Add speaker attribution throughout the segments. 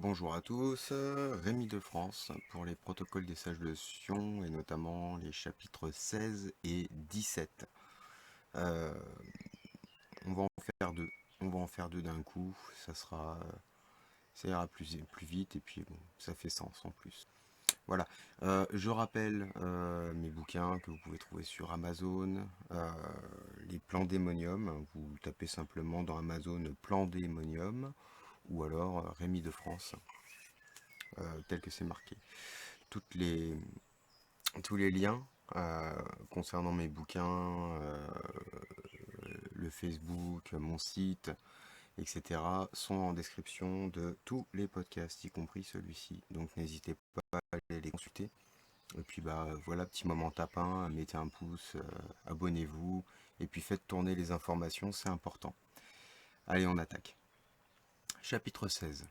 Speaker 1: Bonjour à tous, Rémi de France pour les protocoles des sages de Sion et notamment les chapitres 16 et 17. Euh, on va en faire deux. On va en faire deux d'un coup, ça ira plus vite et puis bon, ça fait sens en plus. Voilà. Je rappelle mes bouquins que vous pouvez trouver sur Amazon, les plans démonium. Vous tapez simplement dans Amazon plan démonium ou alors Rémi de France, tel que c'est marqué. Toutes les, tous les liens concernant mes bouquins, le Facebook, mon site, etc. sont en description de tous les podcasts, y compris celui-ci. Donc n'hésitez pas à aller les consulter. Et puis bah voilà, petit moment tapin, mettez un pouce, abonnez-vous, et puis faites tourner les informations, c'est important. Allez, on attaque. Chapitre 16.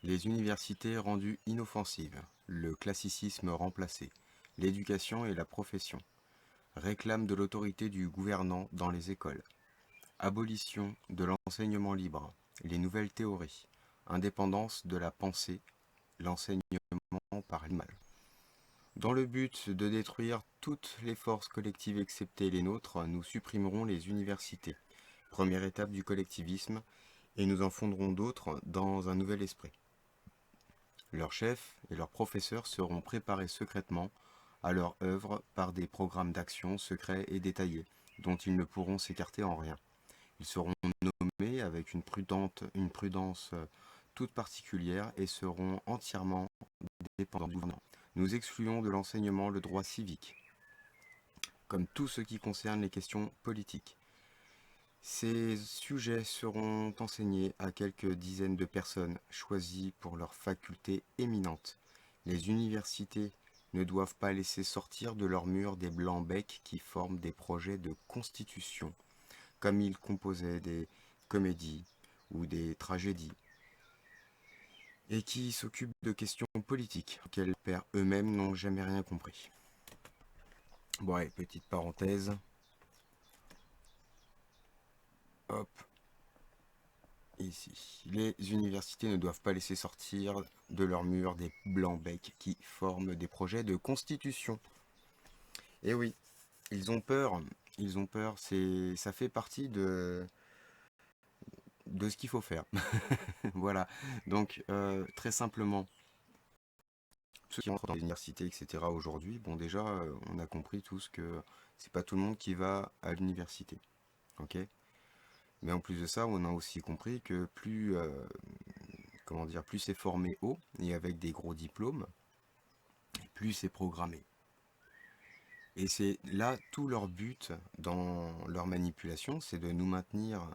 Speaker 1: Les universités rendues inoffensives, le classicisme remplacé, l'éducation et la profession, réclame de l'autorité du gouvernant dans les écoles, abolition de l'enseignement libre, les nouvelles théories, indépendance de la pensée, l'enseignement par l'image. Dans le but de détruire toutes les forces collectives excepté les nôtres, nous supprimerons les universités, première étape du collectivisme, et nous en fonderons d'autres dans un nouvel esprit. Leurs chefs et leurs professeurs seront préparés secrètement à leur œuvre par des programmes d'action secrets et détaillés, dont ils ne pourront s'écarter en rien. Ils seront nommés avec une prudence toute particulière et seront entièrement dépendants du gouvernement. Nous excluons de l'enseignement le droit civique, comme tout ce qui concerne les questions politiques. Ces sujets seront enseignés à quelques dizaines de personnes choisies pour leurs facultés éminentes. Les universités ne doivent pas laisser sortir de leurs murs des blancs-becs qui forment des projets de constitution, comme ils composaient des comédies ou des tragédies, et qui s'occupent de questions politiques, auxquelles les pères eux-mêmes n'ont jamais rien compris. Bon, allez, petite parenthèse. Hop, ici. Les universités ne doivent pas laisser sortir de leurs murs des blancs-becs qui forment des projets de constitution. Et oui, ils ont peur. Ils ont peur. Ça fait partie de ce qu'il faut faire. Voilà. Donc, très simplement, ceux qui entrent dans les universités, etc. aujourd'hui, bon, déjà, on a compris tous que c'est pas tout le monde qui va à l'université. Ok. Mais en plus de ça, on a aussi compris que comment dire, plus c'est formé haut et avec des gros diplômes, plus c'est programmé. Et c'est là tout leur but dans leur manipulation, c'est de nous maintenir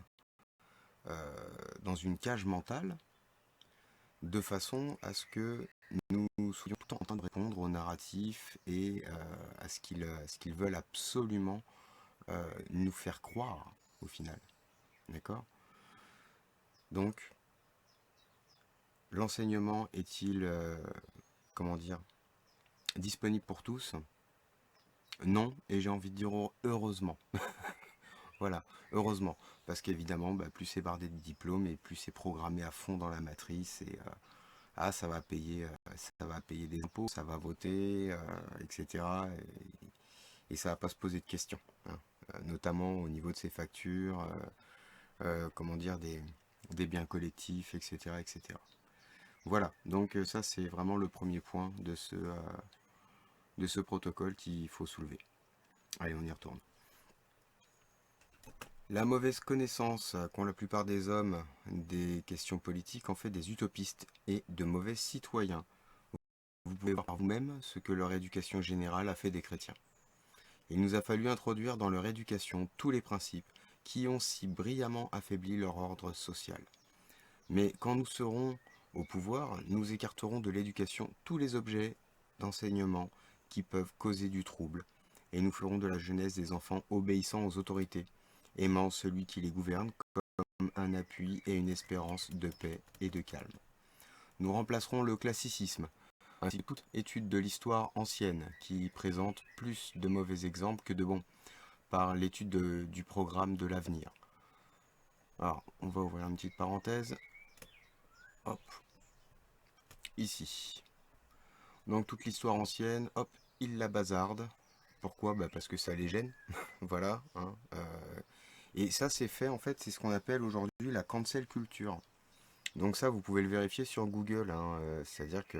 Speaker 1: dans une cage mentale de façon à ce que nous soyons tout le temps en train de répondre aux narratifs et à ce qu'ils veulent absolument nous faire croire au final. D'accord. Donc, l'enseignement est-il, comment dire, disponible pour tous? Non, et j'ai envie de dire heureusement. Voilà, heureusement. Parce qu'évidemment, bah, plus c'est bardé de diplômes et plus c'est programmé à fond dans la matrice et ça va payer des impôts, ça va voter, etc. Et ça va pas se poser de questions, hein. Notamment au niveau de ses factures, comment dire, des biens collectifs, etc., etc. Voilà, donc ça c'est vraiment le premier point de ce protocole qu'il faut soulever. Allez, on y retourne. La mauvaise connaissance qu'ont la plupart des hommes des questions politiques en fait des utopistes et de mauvais citoyens. Vous pouvez voir par vous-même ce que leur éducation générale a fait des chrétiens. Il nous a fallu introduire dans leur éducation tous les principes qui ont si brillamment affaibli leur ordre social. Mais quand nous serons au pouvoir, nous écarterons de l'éducation tous les objets d'enseignement qui peuvent causer du trouble, et nous ferons de la jeunesse des enfants obéissants aux autorités, aimant celui qui les gouverne comme un appui et une espérance de paix et de calme. Nous remplacerons le classicisme, ainsi que toute étude de l'histoire ancienne qui présente plus de mauvais exemples que de bons, par l'étude du programme de l'avenir. Alors, on va ouvrir une petite parenthèse. Hop. ici. Donc toute l'histoire ancienne, hop, il la bazarde. Pourquoi? Bah parce que ça les gêne. Voilà, hein. Et ça c'est fait en fait, c'est ce qu'on appelle aujourd'hui la cancel culture. Donc ça vous pouvez le vérifier sur Google, hein. C'est-à-dire que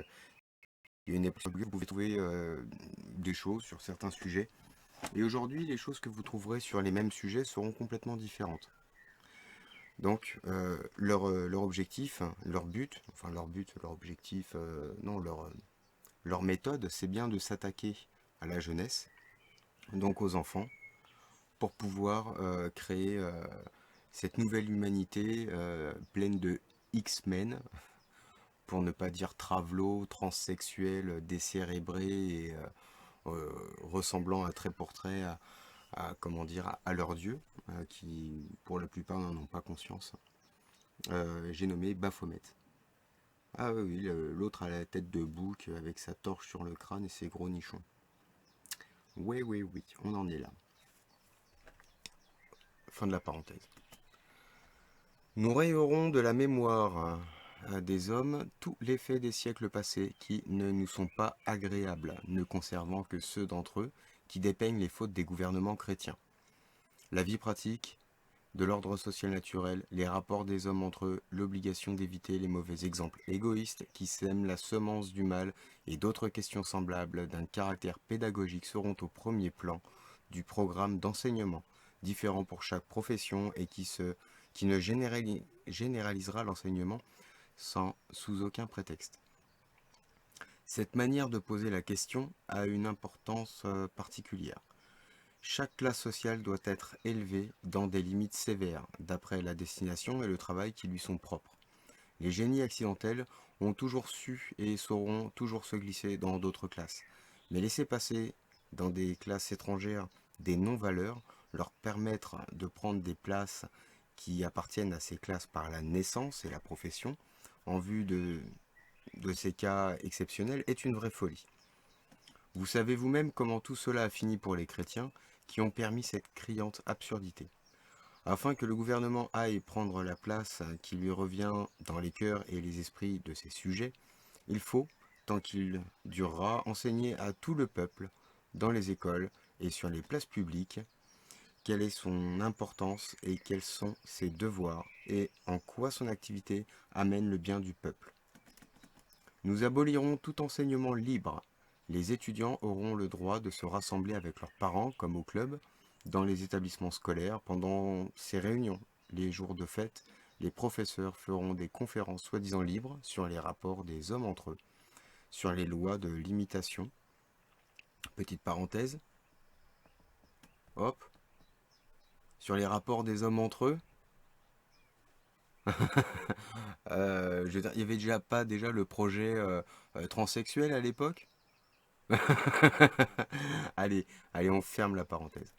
Speaker 1: il y a une époque sur Google, vous pouvez trouver des choses sur certains sujets. Et aujourd'hui, les choses que vous trouverez sur les mêmes sujets seront complètement différentes. Donc leur objectif, leur objectif, non, leur méthode, c'est bien de s'attaquer à la jeunesse, donc aux enfants, pour pouvoir créer cette nouvelle humanité pleine de X-Men, pour ne pas dire travelo, transsexuel, décérébré et ressemblant à trait pour trait comment dire, à leur dieu, qui pour la plupart n'en ont pas conscience. J'ai nommé Baphomet. Ah oui, oui, l'autre a la tête de bouc avec sa torche sur le crâne et ses gros nichons. Oui, oui, oui, on en est là. Fin de la parenthèse. Nous rayerons de la mémoire des hommes tous les faits des siècles passés qui ne nous sont pas agréables, ne conservant que ceux d'entre eux qui dépeignent les fautes des gouvernements chrétiens. La vie pratique, de l'ordre social naturel, les rapports des hommes entre eux, l'obligation d'éviter les mauvais exemples égoïstes qui sèment la semence du mal et d'autres questions semblables d'un caractère pédagogique seront au premier plan du programme d'enseignement, différent pour chaque profession et qui ne généralisera l'enseignement sous aucun prétexte. Cette manière de poser la question a une importance particulière. Chaque classe sociale doit être élevée dans des limites sévères, d'après la destination et le travail qui lui sont propres. Les génies accidentels ont toujours su et sauront toujours se glisser dans d'autres classes. Mais laisser passer dans des classes étrangères des non-valeurs, leur permettre de prendre des places qui appartiennent à ces classes par la naissance et la profession, en vue de ces cas exceptionnels, est une vraie folie. Vous savez vous-même comment tout cela a fini pour les chrétiens, qui ont permis cette criante absurdité. Afin que le gouvernement aille prendre la place qui lui revient dans les cœurs et les esprits de ses sujets, il faut, tant qu'il durera, enseigner à tout le peuple, dans les écoles et sur les places publiques, quelle est son importance et quels sont ses devoirs et en quoi son activité amène le bien du peuple. Nous abolirons tout enseignement libre. Les étudiants auront le droit de se rassembler avec leurs parents, comme au club, dans les établissements scolaires pendant ces réunions. Les jours de fête, les professeurs feront des conférences soi-disant libres sur les rapports des hommes entre eux, sur les lois de l'imitation. Petite parenthèse, hop, sur les rapports des hommes entre eux. Je veux dire, il y avait déjà pas déjà le projet transsexuel à l'époque. Allez, allez, on ferme la parenthèse.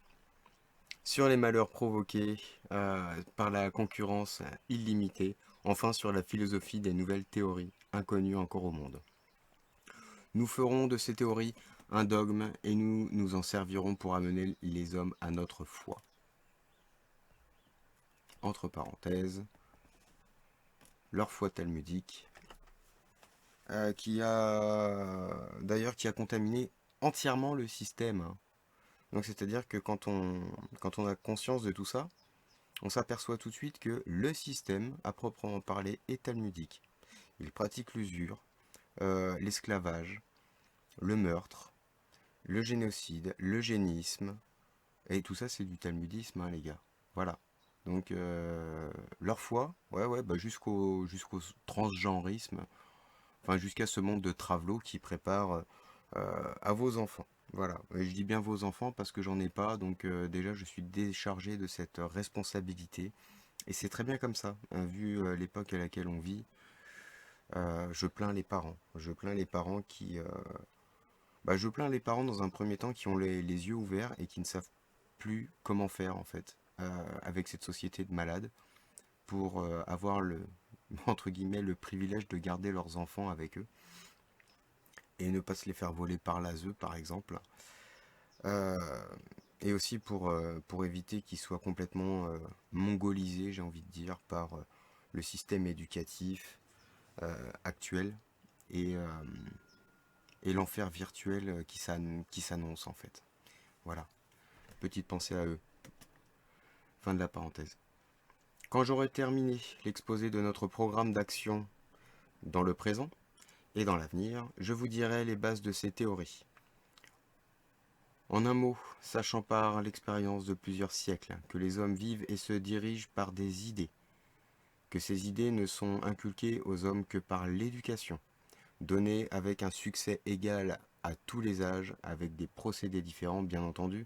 Speaker 1: Sur les malheurs provoqués par la concurrence illimitée, enfin sur la philosophie des nouvelles théories, inconnues encore au monde. Nous ferons de ces théories un dogme et nous nous en servirons pour amener les hommes à notre foi. Entre parenthèses, leur foi talmudique, qui a contaminé entièrement le système, hein. Donc c'est-à-dire que quand on a conscience de tout ça, on s'aperçoit tout de suite que le système, à proprement parler, est talmudique. Il pratique l'usure, l'esclavage, le meurtre, le génocide, l'eugénisme, et tout ça c'est du talmudisme, hein, les gars. Voilà. Donc leur foi, ouais, bah jusqu'au transgenrisme, enfin jusqu'à ce monde de travelots qui prépare à vos enfants. Voilà, et je dis bien vos enfants parce que j'en ai pas, donc déjà je suis déchargé de cette responsabilité. Et c'est très bien comme ça, hein, vu l'époque à laquelle on vit. Je plains les parents. Je plains les parents je plains les parents dans un premier temps qui ont les yeux ouverts et qui ne savent plus comment faire en fait avec cette société de malades pour avoir entre guillemets, le privilège de garder leurs enfants avec eux et ne pas se les faire voler par l'ASE par exemple. Euh, et aussi pour éviter qu'ils soient complètement mongolisés, j'ai envie de dire, par le système éducatif actuel et l'enfer virtuel qui s'annonce en fait. Voilà, petite pensée à eux. Fin de la parenthèse. Quand j'aurai terminé l'exposé de notre programme d'action dans le présent et dans l'avenir, je vous dirai les bases de ces théories. En un mot, sachant par l'expérience de plusieurs siècles que les hommes vivent et se dirigent par des idées, que ces idées ne sont inculquées aux hommes que par l'éducation, donnée avec un succès égal à tous les âges, avec des procédés différents bien entendu,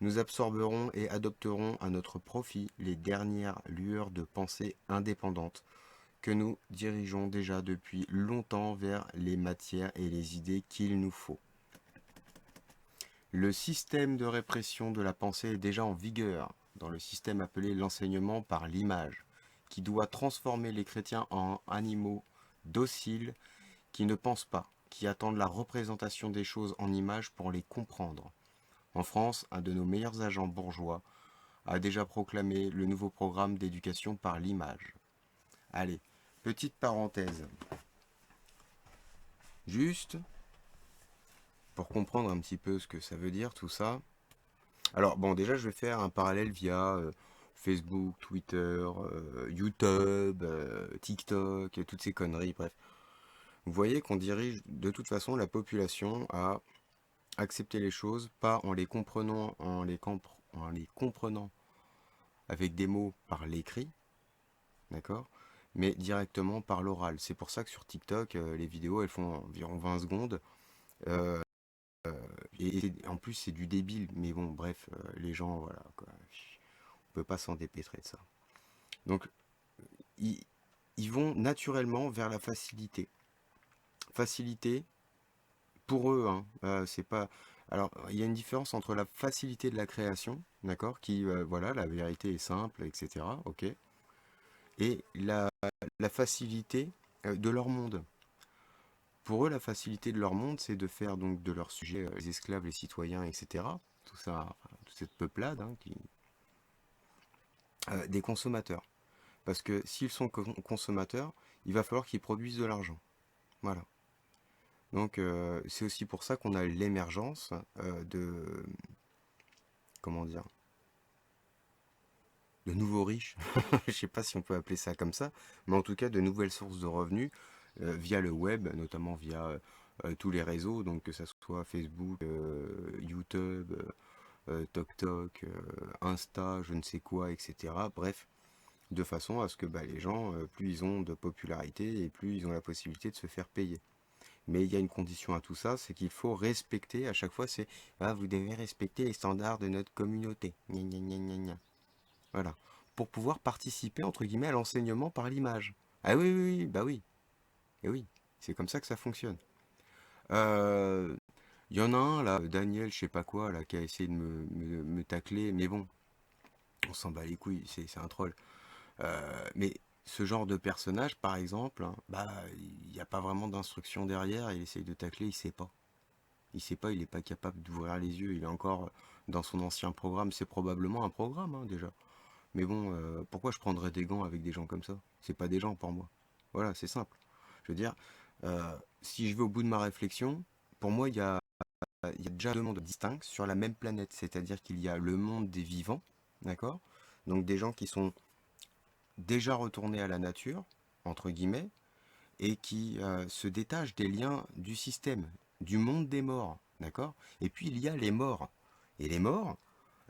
Speaker 1: nous absorberons et adopterons à notre profit les dernières lueurs de pensée indépendantes que nous dirigeons déjà depuis longtemps vers les matières et les idées qu'il nous faut. Le système de répression de la pensée est déjà en vigueur dans le système appelé l'enseignement par l'image, qui doit transformer les chrétiens en animaux dociles qui ne pensent pas, qui attendent la représentation des choses en images pour les comprendre. En France, un de nos meilleurs agents bourgeois a déjà proclamé le nouveau programme d'éducation par l'image. Allez, petite parenthèse. Juste pour comprendre un petit peu ce que ça veut dire tout ça. Alors bon, déjà je vais faire un parallèle via Facebook, Twitter, YouTube, TikTok, toutes ces conneries, bref. Vous voyez qu'on dirige de toute façon la population à accepter les choses, pas en les comprenant, en les comprenant avec des mots par l'écrit, d'accord, mais directement par l'oral. C'est pour ça que sur TikTok, les vidéos, elles font environ 20 secondes. euh, et en plus, c'est du débile. Mais bon, bref, les gens, voilà, quoi. On peut pas s'en dépêtrer de ça. Donc, ils, ils vont naturellement vers la facilité. Facilité, pour eux, hein, c'est pas... Alors, il y a une différence entre la facilité de la création, d'accord, qui, voilà, la vérité est simple, etc., ok, et la facilité de leur monde. Pour eux, la facilité de leur monde, c'est de faire donc de leurs sujets, les esclaves, les citoyens, etc., tout ça, enfin, toute cette peuplade, hein, des consommateurs. Parce que s'ils sont consommateurs, il va falloir qu'ils produisent de l'argent. Voilà. Donc, c'est aussi pour ça qu'on a l'émergence de, comment dire, de nouveaux riches. Je sais pas si on peut appeler ça comme ça, mais en tout cas de nouvelles sources de revenus via le web, notamment via tous les réseaux, donc que ça soit Facebook, YouTube, TokTok, Insta, je ne sais quoi, etc. Bref, de façon à ce que bah, les gens, plus ils ont de popularité et plus ils ont la possibilité de se faire payer. Mais il y a une condition à tout ça, c'est qu'il faut respecter, à chaque fois c'est ah, vous devez respecter les standards de notre communauté. Gna, gna, gna, gna, gna. Voilà. Pour pouvoir participer, entre guillemets, à l'enseignement par l'image. Ah oui, oui, oui, bah oui. Et oui, c'est comme ça que ça fonctionne. Euh, Il y en a un, là, Daniel, je sais pas quoi, là, qui a essayé de me tacler, mais bon, on s'en bat les couilles, c'est un troll. Mais ce genre de personnage, par exemple, hein, bah, il n'y a pas vraiment d'instruction derrière, il essaye de tacler, il sait pas. Il sait pas, il n'est pas capable d'ouvrir les yeux, il est encore dans son ancien programme, c'est probablement un programme, hein, déjà. Mais bon, pourquoi je prendrais des gants avec des gens comme ça? C'est pas des gens pour moi. Voilà, c'est simple. Je veux dire, si je vais au bout de ma réflexion, pour moi, il y a déjà deux mondes distincts sur la même planète. C'est-à-dire qu'il y a le monde des vivants, d'accord? Donc des gens qui sont déjà retournés à la nature, entre guillemets, et qui se détachent des liens du système, du monde des morts, d'accord? Et puis il y a les morts. Et les morts,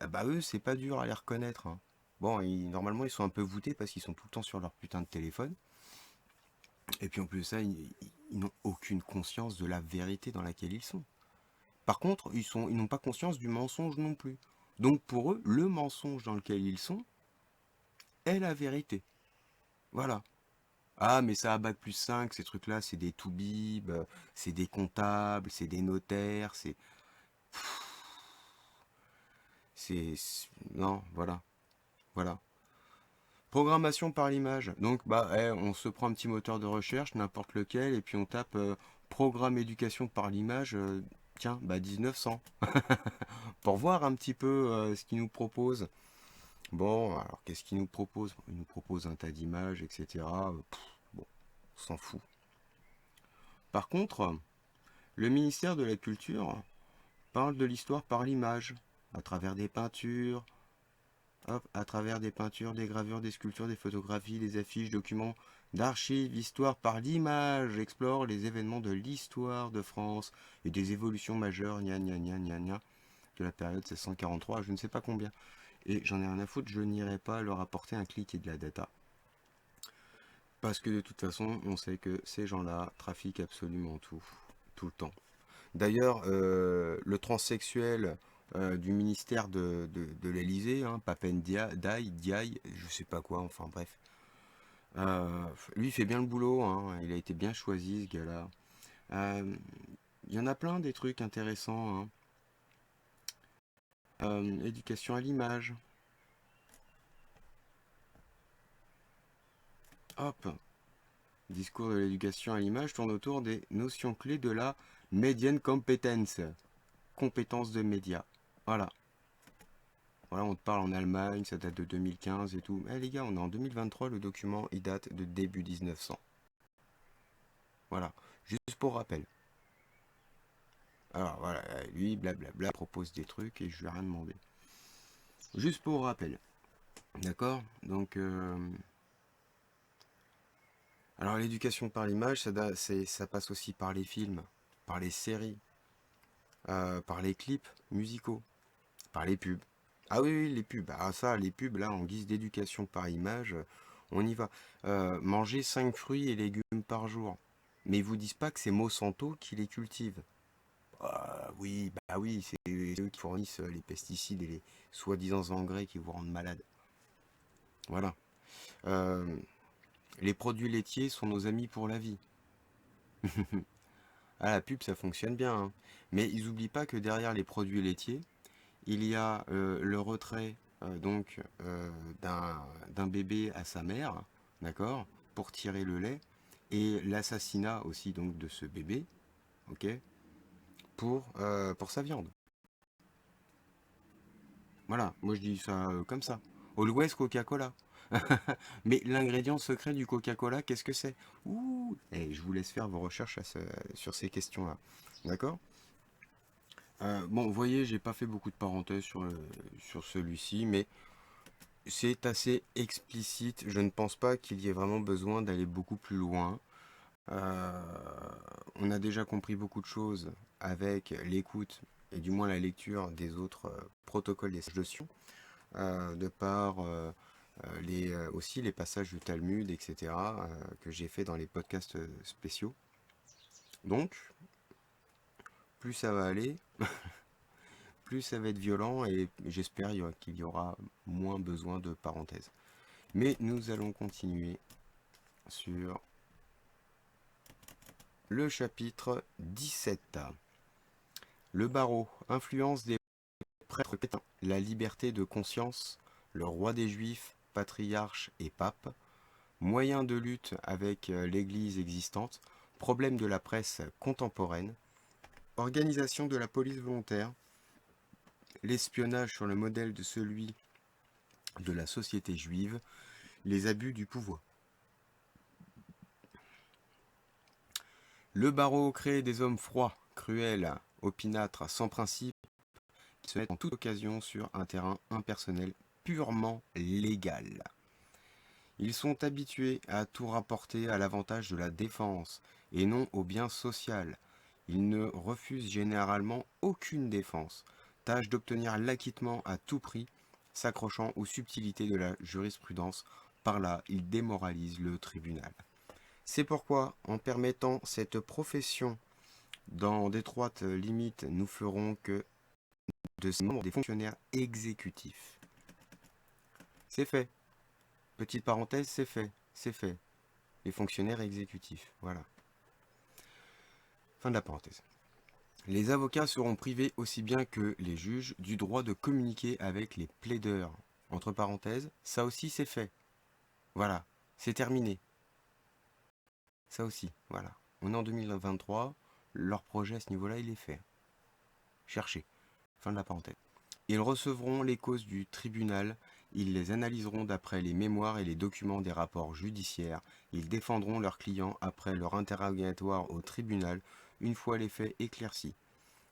Speaker 1: bah eux, c'est pas dur à les reconnaître, hein. Bon, normalement, ils sont un peu voûtés parce qu'ils sont tout le temps sur leur putain de téléphone. Et puis en plus de ça, ils n'ont aucune conscience de la vérité dans laquelle ils sont. Par contre, ils n'ont pas conscience du mensonge non plus. Donc pour eux, le mensonge dans lequel ils sont est la vérité. Voilà. Ah, mais ça a bac plus 5, ces trucs-là, c'est des toubibs, c'est des comptables, c'est des notaires, Non, voilà. Voilà. Programmation par l'image. Donc, bah, on se prend un petit moteur de recherche, n'importe lequel, et puis on tape programme éducation par l'image, tiens, bah 1900. Pour voir un petit peu ce qu'il nous propose. Bon, alors qu'est-ce qu'il nous propose? Il nous propose un tas d'images, etc. Bon, on s'en fout. Par contre, le ministère de la Culture parle de l'histoire par l'image, à travers des peintures, hop, à travers des peintures, des gravures, des sculptures, des photographies, des affiches, documents d'archives, l'histoire par l'image explore les événements de l'histoire de France et des évolutions majeures, gna gna gna gna gna, de la période 1643 à je ne sais pas combien. Et j'en ai rien à foutre, je n'irai pas leur apporter un clic et de la data. Parce que de toute façon, on sait que ces gens-là trafiquent absolument tout le temps. D'ailleurs, le transsexuel du ministère de l'Élysée, hein, Papen Diaye, je sais pas quoi, enfin bref. Lui, il fait bien le boulot, hein, il a été bien choisi, ce gars-là. Il y en a plein des trucs intéressants, hein. Éducation à l'image. Hop. Discours de l'éducation à l'image tourne autour des notions clés de la médiane compétence. Compétence de médias. Voilà. Voilà, on te parle en Allemagne, ça date de 2015 et tout. Eh les gars, on est en 2023, le document il date de début 1900. Voilà, juste pour rappel. Alors voilà, lui, blablabla, propose des trucs et je lui ai rien demandé. Juste pour rappel. D'accord. Donc, alors l'éducation par l'image, ça passe aussi par les films, par les séries, par les clips musicaux, par les pubs. Ah oui, oui, les pubs. Ah ça, les pubs, là, en guise d'éducation par image, on y va. Manger 5 fruits et légumes par jour. Mais ils vous disent pas que c'est Monsanto qui les cultive. Ah oui, bah oui, c'est eux qui fournissent les pesticides et les soi-disant engrais qui vous rendent malade. Voilà. Euh, les produits laitiers sont nos amis pour la vie. Ah, la pub, ça fonctionne bien, hein. Mais ils n'oublient pas que derrière les produits laitiers, il y a le retrait donc d'un bébé à sa mère, d'accord, pour tirer le lait, et l'assassinat aussi donc de ce bébé, ok, pour sa viande. Voilà, moi je dis ça comme ça. Always Coca-Cola. Mais l'ingrédient secret du Coca-Cola, qu'est-ce que c'est? Ouh, et je vous laisse faire vos recherches sur ces questions-là. D'accord? Bon, vous voyez, j'ai pas fait beaucoup de parenthèses sur celui-ci, mais c'est assez explicite. Je ne pense pas qu'il y ait vraiment besoin d'aller beaucoup plus loin. Euh, on a déjà compris beaucoup de choses avec l'écoute et du moins la lecture des autres protocoles des sages de Sion, de par aussi les passages du Talmud, etc., que j'ai fait dans les podcasts spéciaux. Donc, plus ça va aller, plus ça va être violent et j'espère qu'il y aura moins besoin de parenthèses. Mais nous allons continuer sur le chapitre 17. Le barreau, influence des prêtres chrétiens, la liberté de conscience, le roi des juifs, patriarche et pape, moyens de lutte avec l'église existante, problème de la presse contemporaine, organisation de la police volontaire, l'espionnage sur le modèle de celui de la société juive, les abus du pouvoir. Le barreau crée des hommes froids, cruels, opinâtres, sans principe, qui se mettent en toute occasion sur un terrain impersonnel purement légal. Ils sont habitués à tout rapporter à l'avantage de la défense et non au bien social. Ils ne refusent généralement aucune défense, tâchent d'obtenir l'acquittement à tout prix, s'accrochant aux subtilités de la jurisprudence. Par là, ils démoralisent le tribunal. C'est pourquoi, en permettant cette profession dans d'étroites limites, nous ferons que de ces membres des fonctionnaires exécutifs. C'est fait. Petite parenthèse, c'est fait. C'est fait. Les fonctionnaires exécutifs. Voilà. Fin de la parenthèse. Les avocats seront privés aussi bien que les juges du droit de communiquer avec les plaideurs. Entre parenthèses, ça aussi c'est fait. Voilà. C'est terminé. Ça aussi. Voilà. On est en 2023. Leur projet à ce niveau-là, il est fait. Cherchez. Fin de la parenthèse. Ils recevront les causes du tribunal Ils les analyseront d'après les mémoires et les documents des rapports judiciaires. Ils défendront leurs clients après leur interrogatoire au tribunal, une fois les faits éclaircis.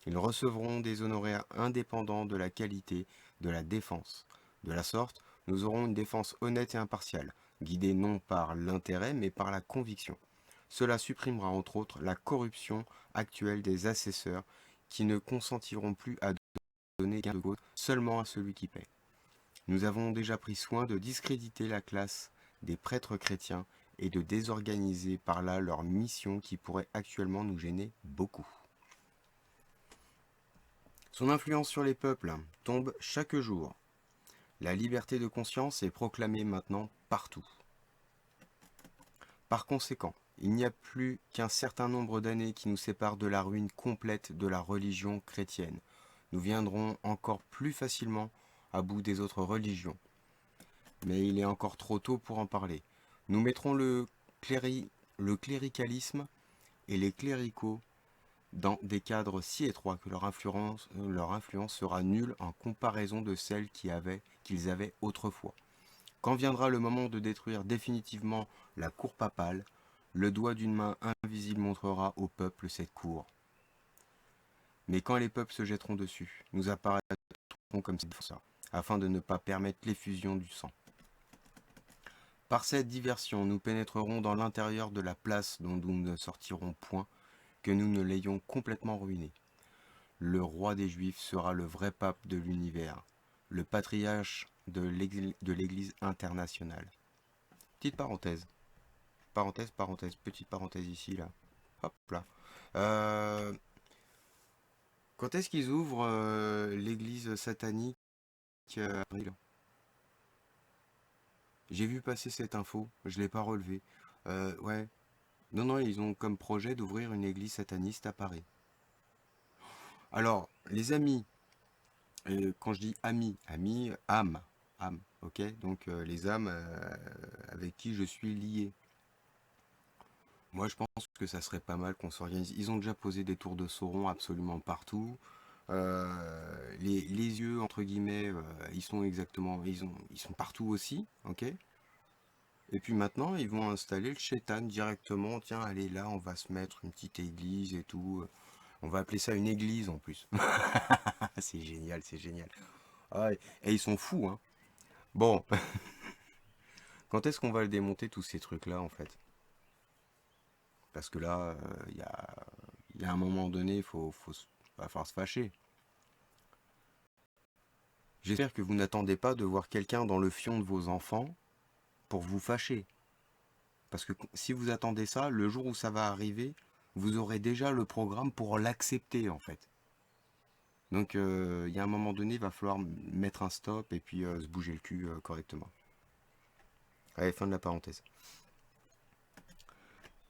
Speaker 1: Ils recevront des honoraires indépendants de la qualité de la défense. De la sorte, nous aurons une défense honnête et impartiale, guidée non par l'intérêt mais par la conviction. Cela supprimera entre autres la corruption actuelle des assesseurs qui ne consentiront plus à donner gain de cause seulement à celui qui paie. Nous avons déjà pris soin de discréditer la classe des prêtres chrétiens et de désorganiser par là leur mission qui pourrait actuellement nous gêner beaucoup. Son influence sur les peuples tombe chaque jour. La liberté de conscience est proclamée maintenant partout. Par conséquent, il n'y a plus qu'un certain nombre d'années qui nous séparent de la ruine complète de la religion chrétienne. Nous viendrons encore plus facilement à bout des autres religions. Mais il est encore trop tôt pour en parler. Nous mettrons le cléricalisme et les cléricaux dans des cadres si étroits que leur influence sera nulle en comparaison de celle qu'ils avaient autrefois. Quand viendra le moment de détruire définitivement la cour papale, le doigt d'une main invisible montrera au peuple cette cour. Mais quand les peuples se jetteront dessus, nous apparaîtrons comme ses défenseurs, afin de ne pas permettre l'effusion du sang. Par cette diversion, nous pénétrerons dans l'intérieur de la place dont nous ne sortirons point, que nous ne l'ayons complètement ruiné. Le roi des Juifs sera le vrai pape de l'univers, le patriarche de l'Église internationale. Petite parenthèse. Petite parenthèse ici, là. Hop là. Quand est-ce qu'ils ouvrent l'église satanique avril? J'ai vu passer cette info, je l'ai pas relevée. Ouais. Non, ils ont comme projet d'ouvrir une église sataniste à Paris. Alors, les amis, quand je dis amis, âme, ok? Donc les âmes avec qui je suis lié. Moi, je pense que ça serait pas mal qu'on s'organise. Ils ont déjà posé des tours de Sauron absolument partout. Les yeux, entre guillemets, ils sont ils sont partout aussi, ok? Et puis maintenant, ils vont installer le chétan directement. Tiens, allez là, on va se mettre une petite église et tout. On va appeler ça une église en plus. C'est génial, c'est génial. Ah, et ils sont fous, hein. Bon, quand est-ce qu'on va le démonter tous ces trucs-là en fait? Parce que là, il y a un moment donné, va falloir se fâcher. J'espère que vous n'attendez pas de voir quelqu'un dans le fion de vos enfants pour vous fâcher. Parce que si vous attendez ça, le jour où ça va arriver, vous aurez déjà le programme pour l'accepter en fait. Donc il y a un moment donné, il va falloir mettre un stop et puis se bouger le cul correctement. Allez, fin de la parenthèse.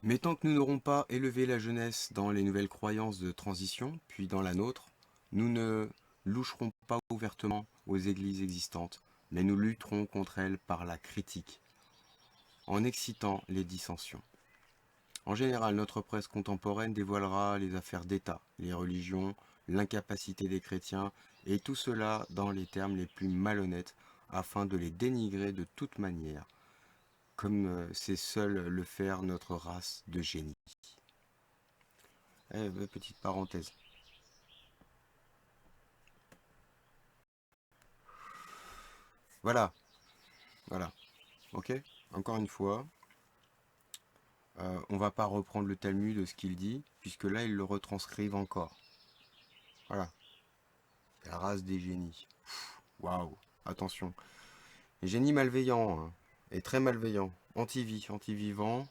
Speaker 1: Mais tant que nous n'aurons pas élevé la jeunesse dans les nouvelles croyances de transition, puis dans la nôtre, nous ne loucherons pas ouvertement aux églises existantes, mais nous lutterons contre elles par la critique, en excitant les dissensions. En général, notre presse contemporaine dévoilera les affaires d'État, les religions, l'incapacité des chrétiens, et tout cela dans les termes les plus malhonnêtes, afin de les dénigrer de toute manière, comme sait seul le faire notre race de génie. Petite parenthèse. Voilà, voilà. Ok. Encore une fois, on va pas reprendre le Talmud de ce qu'il dit, puisque là, ils le retranscrivent encore. Voilà. La race des génies. Waouh. Attention. Les génies malveillants, hein, et très malveillants. Anti-vie, anti-vivant,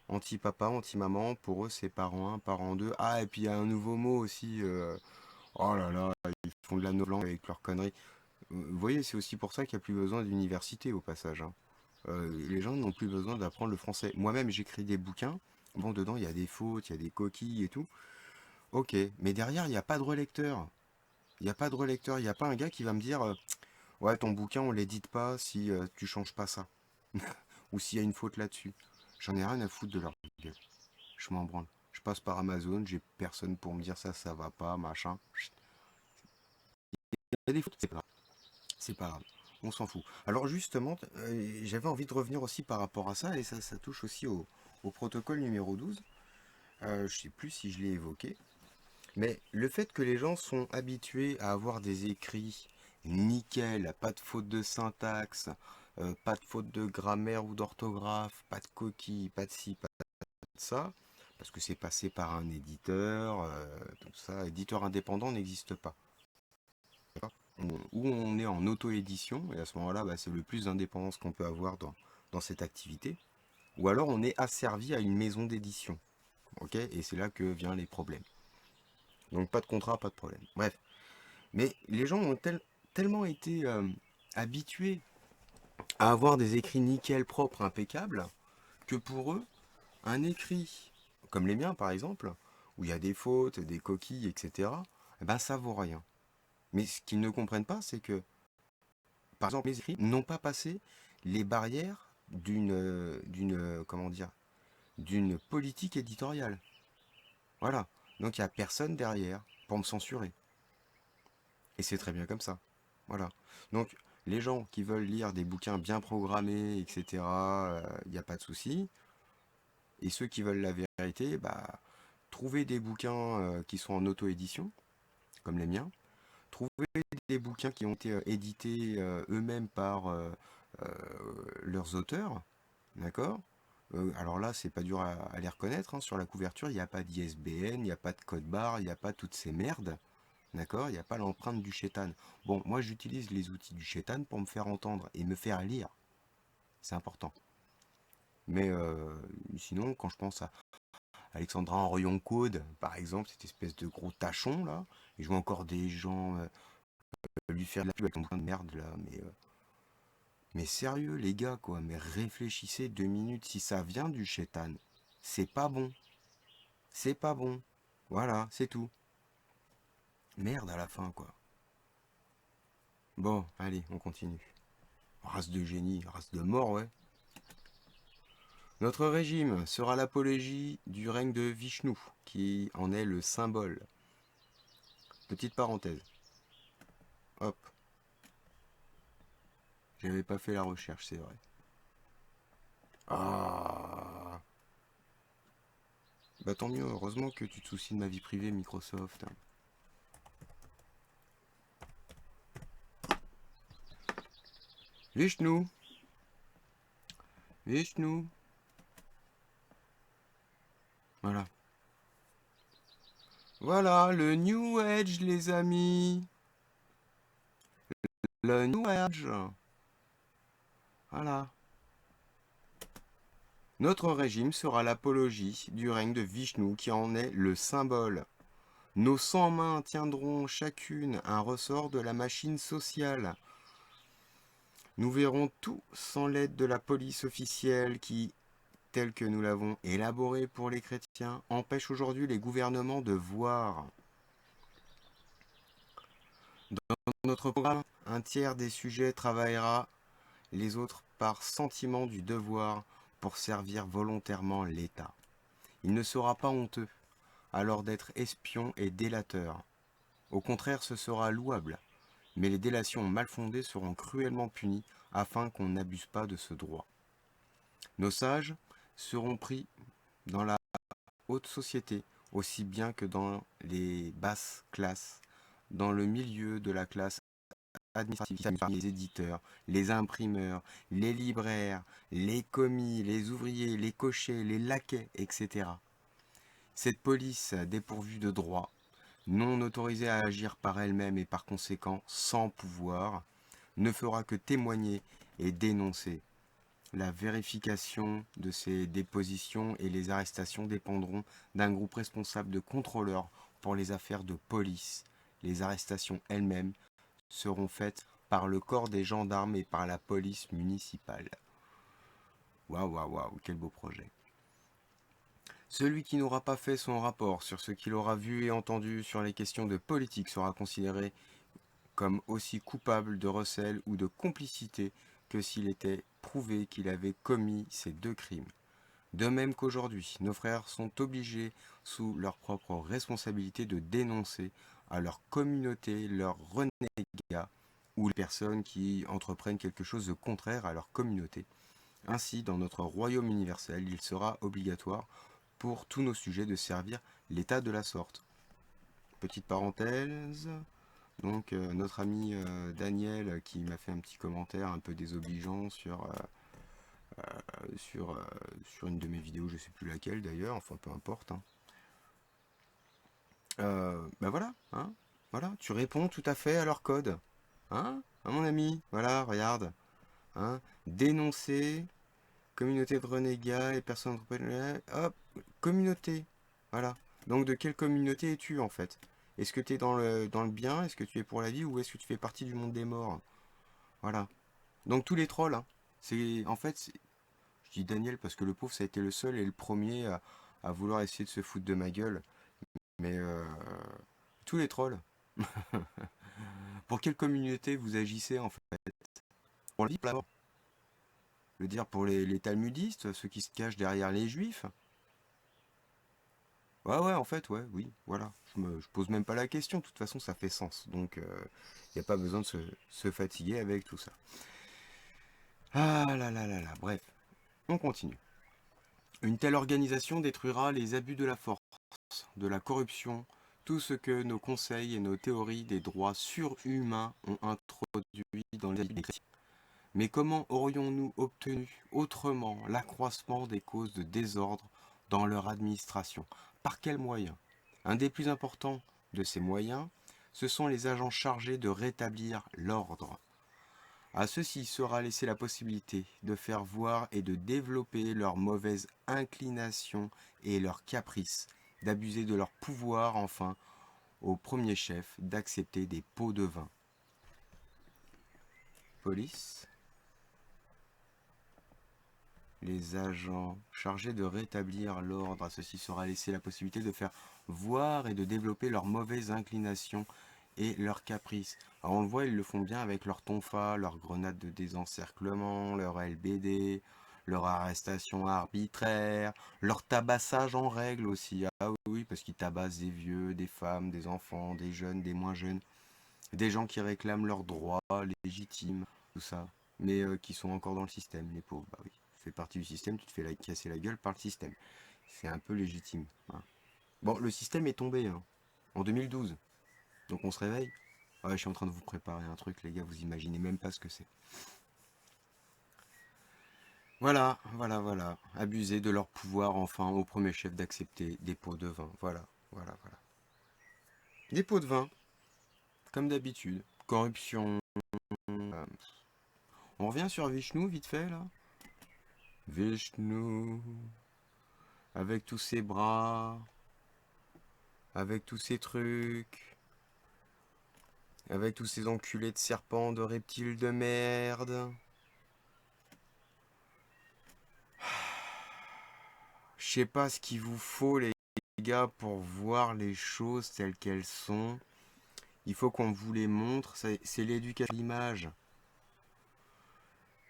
Speaker 1: anti-papa, anti-maman. Pour eux, c'est parent 1, parent 2. Ah, et puis il y a un nouveau mot aussi. Oh là là, ils font de la novlangue avec leurs conneries. Vous voyez, c'est aussi pour ça qu'il n'y a plus besoin d'université au passage, hein. Les gens n'ont plus besoin d'apprendre le français. Moi-même, j'écris des bouquins. Bon, dedans, il y a des fautes, il y a des coquilles et tout. Ok, mais derrière, il n'y a pas de relecteur. Il n'y a pas de relecteur. Il n'y a pas un gars qui va me dire ouais, ton bouquin, on l'édite pas si tu changes pas ça. Ou s'il y a une faute là-dessus. J'en ai rien à foutre de leur gueule. Je m'en branle. Je passe par Amazon, j'ai personne pour me dire ça va pas, machin. Il y a des fautes, c'est pas grave. C'est pas grave, on s'en fout. Alors justement, j'avais envie de revenir aussi par rapport à ça, et ça touche aussi au protocole numéro 12. Je sais plus si je l'ai évoqué, mais le fait que les gens sont habitués à avoir des écrits nickel, pas de faute de syntaxe, pas de faute de grammaire ou d'orthographe, pas de coquille, pas de ci, pas de ça, parce que c'est passé par un éditeur, tout ça, éditeur indépendant n'existe pas. Où on est en auto-édition, et à ce moment-là, bah, c'est le plus d'indépendance qu'on peut avoir dans cette activité, ou alors on est asservi à une maison d'édition. Ok, et c'est là que viennent les problèmes. Donc pas de contrat, pas de problème. Bref. Mais les gens ont tellement été habitués à avoir des écrits nickel, propres, impeccables, que pour eux, un écrit, comme les miens par exemple, où il y a des fautes, des coquilles, etc., eh ben ça vaut rien. Mais ce qu'ils ne comprennent pas, c'est que, par exemple, les écrits n'ont pas passé les barrières comment dire, d'une politique éditoriale. Voilà. Donc il n'y a personne derrière pour me censurer. Et c'est très bien comme ça. Voilà. Donc, les gens qui veulent lire des bouquins bien programmés, etc., il n'y a pas de souci. Et ceux qui veulent la vérité, bah, trouvez des bouquins qui sont en auto-édition, comme les miens. Trouvez des bouquins qui ont été édités eux-mêmes par euh, leurs auteurs. D'accord. Alors là, c'est pas dur à les reconnaître, hein. Sur la couverture, il n'y a pas d'ISBN, il n'y a pas de code barre, il n'y a pas toutes ces merdes. D'accord? Il n'y a pas l'empreinte du chétan. Bon, moi j'utilise les outils du chétan pour me faire entendre et me faire lire. C'est important. Mais sinon, quand je pense à Alexandra Henrion Code, par exemple, cette espèce de gros tachon là, et je vois encore des gens lui faire de la pub avec un bouquin de merde là, mais sérieux les gars quoi, mais réfléchissez 2 minutes, si ça vient du chétan, c'est pas bon. C'est pas bon. Voilà, c'est tout. Merde à la fin quoi. Bon, allez, on continue. Race de génie, race de mort, ouais. Notre régime sera l'apologie du règne de Vishnu, qui en est le symbole. Petite parenthèse. Hop, j'avais pas fait la recherche, c'est vrai. Ah, bah tant mieux, heureusement que tu te soucies de ma vie privée, Microsoft. Vishnu, Vishnu. Voilà. Voilà, le New Age, les amis. Le New Age. Voilà. Notre régime sera l'apologie du règne de Vishnu qui en est le symbole. Nos 100 mains tiendront chacune un ressort de la machine sociale. Nous verrons tout sans l'aide de la police officielle qui, telle que nous l'avons élaborée pour les chrétiens, empêche aujourd'hui les gouvernements de voir. Dans notre programme, un tiers des sujets travaillera, les autres par sentiment du devoir pour servir volontairement l'État. Il ne sera pas honteux alors d'être espion et délateur. Au contraire, ce sera louable. Mais les délations mal fondées seront cruellement punies afin qu'on n'abuse pas de ce droit. Nos sages seront pris dans la haute société aussi bien que dans les basses classes, dans le milieu de la classe administrative, les éditeurs, les imprimeurs, les libraires, les commis, les ouvriers, les cochers, les laquais, etc. Cette police dépourvue de droits, non autorisée à agir par elle-même et par conséquent sans pouvoir, ne fera que témoigner et dénoncer. La vérification de ces dépositions et les arrestations dépendront d'un groupe responsable de contrôleurs pour les affaires de police. Les arrestations elles-mêmes seront faites par le corps des gendarmes et par la police municipale. Waouh, waouh, waouh, quel beau projet. Celui qui n'aura pas fait son rapport sur ce qu'il aura vu et entendu sur les questions de politique sera considéré comme aussi coupable de recel ou de complicité que s'il était prouvé qu'il avait commis ces deux crimes. De même qu'aujourd'hui, nos frères sont obligés, sous leur propre responsabilité, de dénoncer à leur communauté leurs renégats ou les personnes qui entreprennent quelque chose de contraire à leur communauté. Ainsi, dans notre royaume universel, il sera obligatoire pour tous nos sujets de servir l'État de la sorte. Petite parenthèse, donc notre ami Daniel qui m'a fait un petit commentaire un peu désobligeant sur une de mes vidéos, je sais plus laquelle d'ailleurs, enfin peu importe. Hein. Bah voilà, hein, voilà, tu réponds tout à fait à leur code, hein, mon ami, voilà, regarde, hein, dénoncer, communauté de renégats et personnes hop, communauté, voilà. Donc de quelle communauté es-tu en fait? Est-ce que tu es dans le bien? Est-ce que tu es pour la vie? Ou est-ce que tu fais partie du monde des morts? Voilà. Donc tous les trolls, hein, c'est en fait, je dis Daniel parce que le pauvre ça a été le seul et le premier à vouloir essayer de se foutre de ma gueule, mais tous les trolls. Pour quelle communauté vous agissez en fait? Pour la vie, pour la mort. Je veux dire, pour les talmudistes, ceux qui se cachent derrière les juifs. Ouais, ouais, en fait, ouais, oui, voilà. Je pose même pas la question, de toute façon, ça fait sens. Donc, il n'y a pas besoin de se fatiguer avec tout ça. Ah là là là là, bref, on continue. Une telle organisation détruira les abus de la force, de la corruption, tout ce que nos conseils et nos théories des droits surhumains ont introduit dans les vies des chrétiens. Mais comment aurions-nous obtenu autrement l'accroissement des causes de désordre dans leur administration? Par quels moyens? Un des plus importants de ces moyens, ce sont les agents chargés de rétablir l'ordre. À ceux-ci sera laissée la possibilité de faire voir et de développer leurs mauvaises inclinations et leurs caprices, d'abuser de leur pouvoir, enfin, au premier chef, d'accepter des pots de vin. Police. Les agents chargés de rétablir l'ordre, à ceux-ci sera laissé la possibilité de faire voir et de développer leurs mauvaises inclinations et leurs caprices. Alors on le voit, ils le font bien avec leur tonfa, leurs grenades de désencerclement, leur LBD, leur arrestation arbitraire, leur tabassage en règle aussi. Ah oui, parce qu'ils tabassent des vieux, des femmes, des enfants, des jeunes, des moins jeunes, des gens qui réclament leurs droits légitimes, tout ça, mais qui sont encore dans le système, les pauvres. Bah oui, tu fais partie du système, tu te fais casser la gueule par le système. C'est un peu légitime. Hein. Bon, le système est tombé hein, en 2012, donc on se réveille. Ouais, je suis en train de vous préparer un truc, les gars, vous imaginez même pas ce que c'est. Voilà, voilà, voilà. Abuser de leur pouvoir, enfin, au premier chef d'accepter des pots de vin. Voilà, voilà, voilà. Des pots de vin, comme d'habitude. Corruption. On revient sur Vishnu, vite fait, là. Vishnu, avec tous ses bras, avec tous ses trucs, avec tous ces enculés de serpents, de reptiles de merde. Je sais pas ce qu'il vous faut, les gars, pour voir les choses telles qu'elles sont. Il faut qu'on vous les montre. C'est l'éducation à l'image.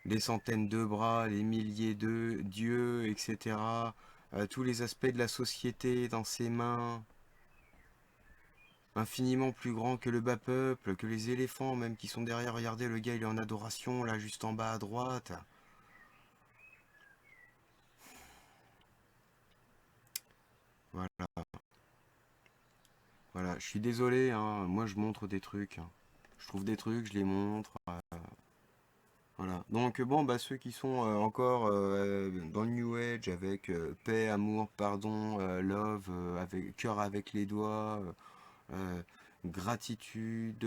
Speaker 1: Les centaines de bras, les milliers de dieux, etc. Tous les aspects de la société dans ses mains. Infiniment plus grand que le bas peuple, que les éléphants même qui sont derrière. Regardez, le gars il est en adoration, là juste en bas à droite. Voilà, voilà. Je suis désolé, hein. Moi je montre des trucs. Hein. Je trouve des trucs, je les montre. Voilà. Donc bon, bah ceux qui sont encore dans le New Age avec paix, amour, pardon, love, avec cœur avec les doigts, euh, gratitude,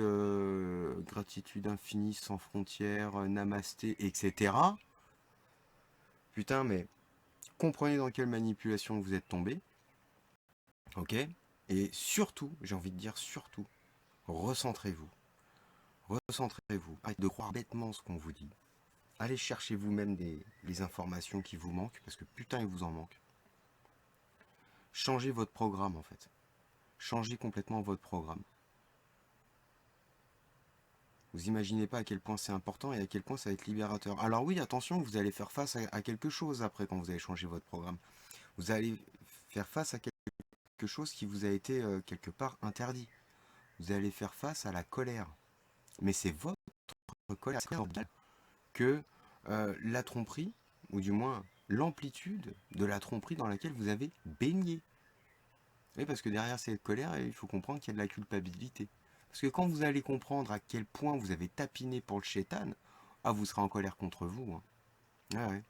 Speaker 1: gratitude infinie sans frontières, namasté, etc. Putain, mais comprenez dans quelle manipulation vous êtes tombé, ok? Et surtout, j'ai envie de dire surtout, recentrez-vous. Recentrez-vous. Arrêtez de croire bêtement ce qu'on vous dit. Allez chercher vous-même les informations qui vous manquent, parce que putain, il vous en manque. Changez votre programme, en fait. Changez complètement votre programme. Vous imaginez pas à quel point c'est important et à quel point ça va être libérateur. Alors oui, attention, vous allez faire face à quelque chose après quand vous allez changer votre programme. Vous allez faire face à quelque chose qui vous a été quelque part interdit. Vous allez faire face à la colère. Mais c'est votre colère que la tromperie, ou du moins l'amplitude de la tromperie dans laquelle vous avez baigné. Oui, parce que derrière cette colère, il faut comprendre qu'il y a de la culpabilité. Parce que quand vous allez comprendre à quel point vous avez tapiné pour le chétan, ah, vous serez en colère contre vous. Hein. Ah ouais.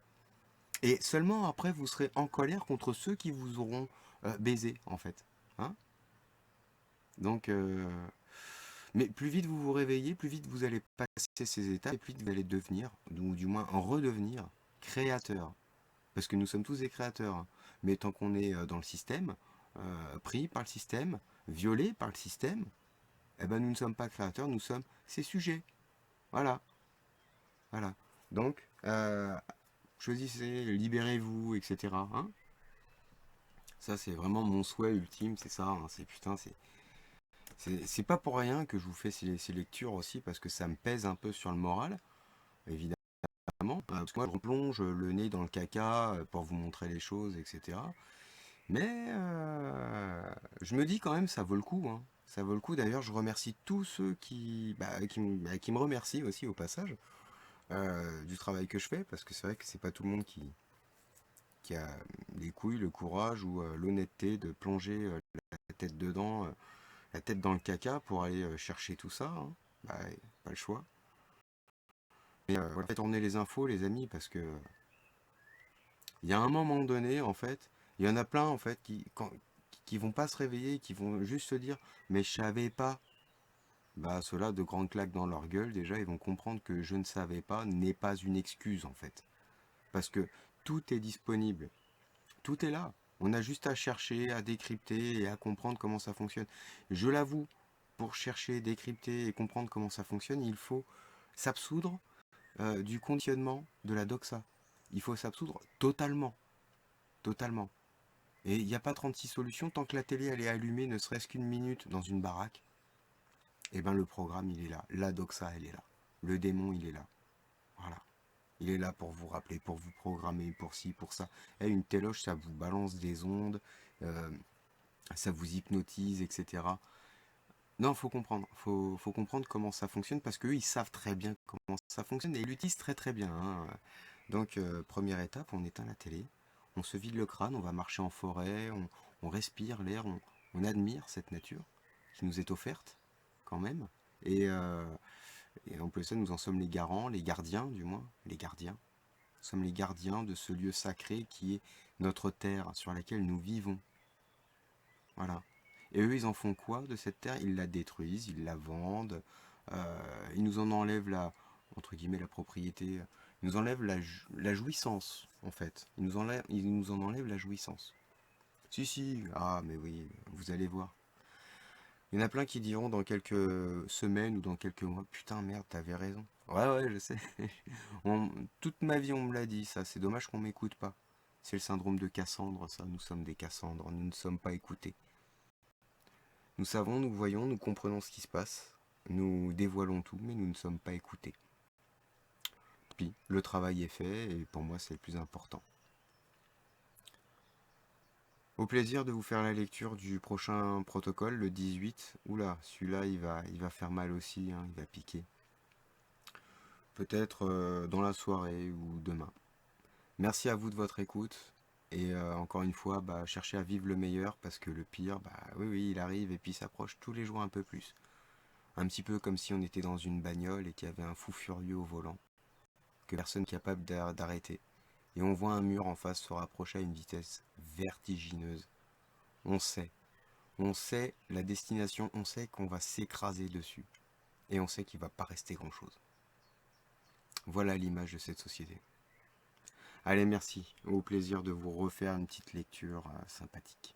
Speaker 1: Et seulement après, vous serez en colère contre ceux qui vous auront baisé, en fait. Hein. Donc, mais plus vite vous vous réveillez, plus vite vous allez passer ces étapes, et plus vite vous allez devenir, ou du moins en redevenir, créateur. Parce que nous sommes tous des créateurs. Hein. Mais tant qu'on est dans le système, pris par le système, violé par le système, eh ben nous ne sommes pas créateurs, nous sommes ses sujets. Voilà. Voilà. Donc, choisissez, libérez-vous, etc. Hein. Ça, c'est vraiment mon souhait ultime, c'est ça. Hein. C'est putain, c'est pas pour rien que je vous fais ces lectures aussi, parce que ça me pèse un peu sur le moral, évidemment. Parce que moi, je replonge le nez dans le caca pour vous montrer les choses, etc. Mais je me dis quand même, ça vaut le coup. Hein. Ça vaut le coup. D'ailleurs, je remercie tous ceux qui me remercient aussi au passage du travail que je fais, parce que c'est vrai que c'est pas tout le monde qui a les couilles, le courage ou l'honnêteté de plonger la tête dedans, la tête dans le caca pour aller chercher tout ça. Hein. Bah, pas le choix. Mais voilà, faites tourner les infos, les amis, parce que il y a un moment donné, en fait, il y en a plein, en fait, qui vont pas se réveiller, qui vont juste se dire, mais je savais pas. Bah, ceux-là, de grandes claques dans leur gueule, déjà, ils vont comprendre que je ne savais pas n'est pas une excuse, en fait. Parce que tout est disponible. Tout est là. On a juste à chercher, à décrypter et à comprendre comment ça fonctionne. Je l'avoue, pour chercher, décrypter et comprendre comment ça fonctionne, il faut s'absoudre du conditionnement de la doxa. Il faut s'absoudre totalement. Totalement. Et il n'y a pas 36 solutions. Tant que la télé elle est allumée, ne serait-ce qu'une minute dans une baraque, et ben le programme il est là. La doxa elle est là. Le démon il est là. Voilà. Il est là pour vous rappeler, pour vous programmer, pour ci, pour ça. Et une téloche, ça vous balance des ondes, euh, ça vous hypnotise, etc. Non, faut comprendre. Faut comprendre comment ça fonctionne parce qu'eux, ils savent très bien comment ça fonctionne et ils l'utilisent très très bien. Hein. Donc, première étape, on éteint la télé, on se vide le crâne, on va marcher en forêt, on respire l'air, on admire cette nature qui nous est offerte quand même. Et, en plus de ça, nous en sommes les garants, les gardiens du moins, les gardiens. Nous sommes les gardiens de ce lieu sacré qui est notre terre sur laquelle nous vivons. Voilà. Et eux, ils en font quoi de cette terre? Ils la détruisent, ils la vendent, ils nous en enlèvent entre guillemets, la propriété, ils nous enlèvent la jouissance, en fait. Ils nous en enlèvent la jouissance. Si, si, ah, mais oui, vous allez voir. Il y en a plein qui diront dans quelques semaines ou dans quelques mois, putain, merde, t'avais raison. Ouais, ouais, je sais. Toute ma vie, on me l'a dit, ça. C'est dommage qu'on m'écoute pas. C'est le syndrome de Cassandre, ça. Nous sommes des Cassandres, nous ne sommes pas écoutés. Nous savons, nous voyons, nous comprenons ce qui se passe, nous dévoilons tout, mais nous ne sommes pas écoutés. Puis, le travail est fait, et pour moi, c'est le plus important. Au plaisir de vous faire la lecture du prochain protocole, le 18. Oula, celui-là, il va faire mal aussi, hein, il va piquer. Peut-être dans la soirée ou demain. Merci à vous de votre écoute. Et encore une fois, cherchez à vivre le meilleur parce que le pire, oui, oui, il arrive et puis il s'approche tous les jours un peu plus. Un petit peu comme si on était dans une bagnole et qu'il y avait un fou furieux au volant, que personne n'est capable d'arrêter. Et on voit un mur en face se rapprocher à une vitesse vertigineuse. On sait. On sait la destination, on sait qu'on va s'écraser dessus. Et on sait qu'il ne va pas rester grand-chose. Voilà l'image de cette société. Allez, merci. Au plaisir de vous refaire une petite lecture sympathique.